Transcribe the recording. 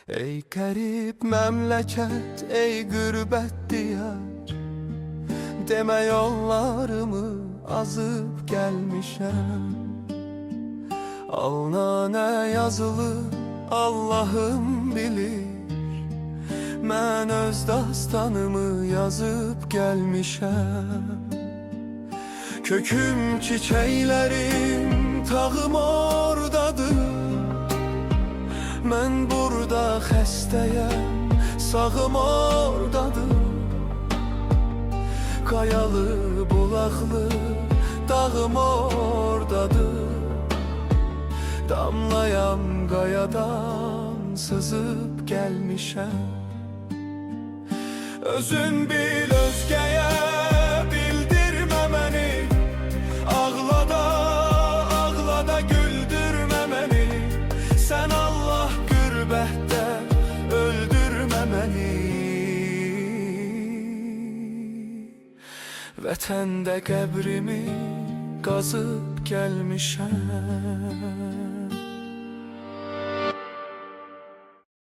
Ey qərib məmləkət, ey qürbət diyar, demə yollarımı azıb gəlmişəm. Alnına nə yazılıb Allahım bilir, mən öz dastanımı yazıb gəlmişəm. Köküm, çiçəklərim, tağım oradadır. Mən burada xəstəyəm, sağım oradadır. Qayalı, bulaqlı, dağım oradadır. Damlayan qayadan sızıb gəlmişəm. Özün bil, özgəyə bildirmə məni. Ağlada, ağlada güldürmə məni. Sən Allah qürbətdə öldürmə məni. Vətəndə qəbrimi qazıb gəlmişəm.